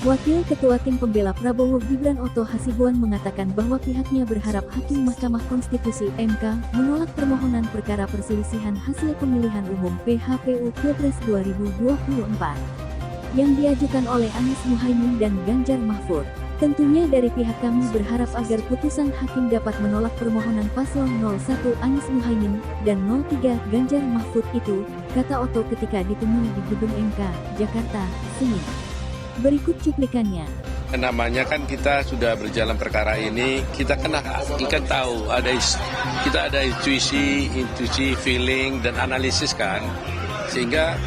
Wakil Ketua Tim Pembela Prabowo Gibran Oto Hasibuan mengatakan bahwa pihaknya berharap Hakim Mahkamah Konstitusi (MK) menolak permohonan perkara perselisihan hasil pemilihan umum (PHPU) Pilpres 2024 yang diajukan oleh Anies Muhaimin dan Ganjar Mahfud. Tentunya dari pihak kami berharap agar putusan hakim dapat menolak permohonan paslon 01 Anies Muhaimin dan 03 Ganjar Mahfud itu, kata Oto ketika ditemui di Gedung MK, Jakarta, Senin. Berikut cuplikannya. Namanya kan kita sudah berjalan perkara ini, kita kan tahu kita ada intuisi, feeling dan analisis kan, sehingga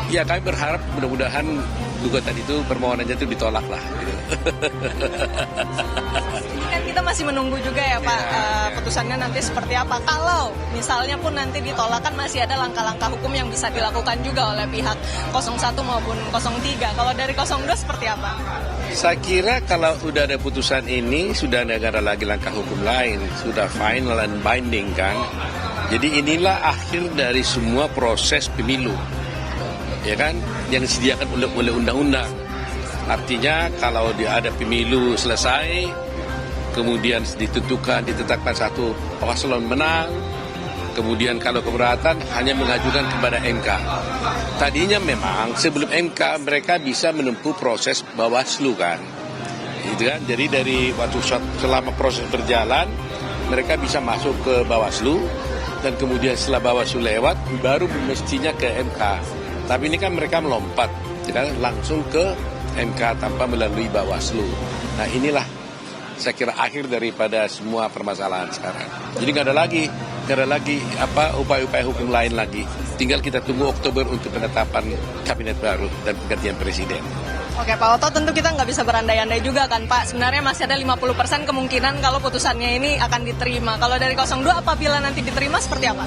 ya kami berharap mudah-mudahan gugatan itu permohonannya itu ditolak lah. Gitu. Ini kan kita masih menunggu juga ya Pak, putusannya nanti seperti apa. Kalau misalnya pun nanti ditolak kan masih ada langkah-langkah hukum yang bisa dilakukan juga oleh pihak 01 maupun 03. Kalau dari 02 seperti apa? Saya kira kalau sudah ada putusan ini, sudah tidak ada lagi langkah hukum lain, sudah final and binding kan. Jadi inilah akhir dari semua proses pemilu, ya kan, yang disediakan oleh undang-undang. Artinya kalau ada pemilu selesai, kemudian ditetapkan satu paslon menang, kemudian kalau keberatan hanya mengajukan kepada MK. Tadinya memang sebelum MK mereka bisa menempuh proses Bawaslu kan, gitu kan. Jadi dari waktu selama proses berjalan mereka bisa masuk ke Bawaslu dan kemudian setelah Bawaslu lewat baru mestinya ke MK. Tapi ini kan mereka melompat, kan, langsung ke MK tanpa melalui Bawaslu. Nah inilah saya kira akhir daripada semua permasalahan sekarang. Jadi nggak ada lagi upaya-upaya hukum lain lagi. Tinggal kita tunggu Oktober untuk penetapan kabinet baru dan penggantian presiden. Oke Pak Oto, tentu kita nggak bisa berandai-andai juga kan Pak. Sebenarnya masih ada 50% kemungkinan kalau putusannya ini akan diterima. Kalau dari 02 apabila nanti diterima seperti apa?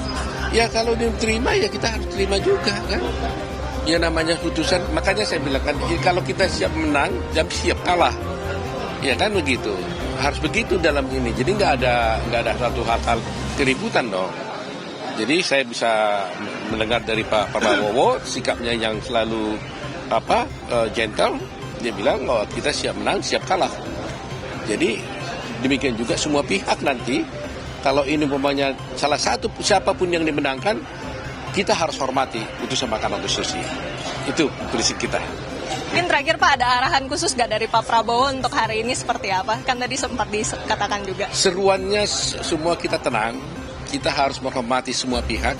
Ya kalau diterima ya kita harus terima juga kan. Ya namanya putusan, makanya saya bilang kan kalau kita siap menang, jangan siap kalah. Ya kan begitu. Harus begitu dalam ini. Jadi nggak ada satu hal keributan dong. Jadi saya bisa mendengar dari Pak Prabowo sikapnya yang selalu gentle. Dia bilang bahwa kita siap menang, siap kalah. Jadi demikian juga semua pihak nanti. Kalau ini umpamanya salah satu siapapun yang dimenangkan, kita harus hormati putusan Mahkamah Konstitusi. Itu prinsip kita. Mungkin terakhir Pak, ada arahan khusus nggak dari Pak Prabowo untuk hari ini seperti apa? Kan tadi sempat dikatakan juga. Seruannya semua kita tenang, kita harus menghormati semua pihak,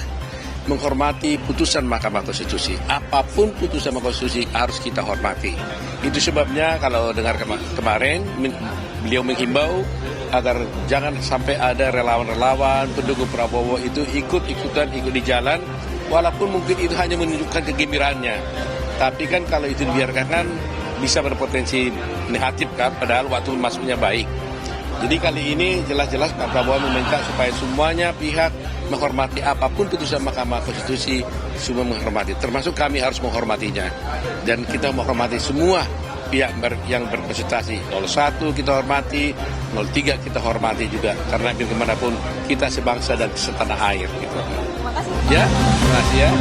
menghormati putusan Mahkamah Konstitusi. Apapun putusan Mahkamah Konstitusi harus kita hormati. Itu sebabnya kalau dengar kemarin, beliau menghimbau agar jangan sampai ada relawan-relawan pendukung Prabowo itu ikut di jalan, walaupun mungkin itu hanya menunjukkan kegembiraannya. Tapi kan kalau itu dibiarkan kan bisa berpotensi negatif kan, padahal waktu masuknya baik. Jadi kali ini jelas-jelas Pak Prabowo meminta supaya semuanya pihak menghormati apapun putusan Mahkamah Konstitusi, semua menghormati. Termasuk kami harus menghormatinya. Dan kita menghormati semua pihak yang berkonsultasi. 01 kita hormati, 03 kita hormati juga. Karena bagaimanapun kita sebangsa dan setanah air. Gitu. Terima kasih. Ya, terima kasih ya.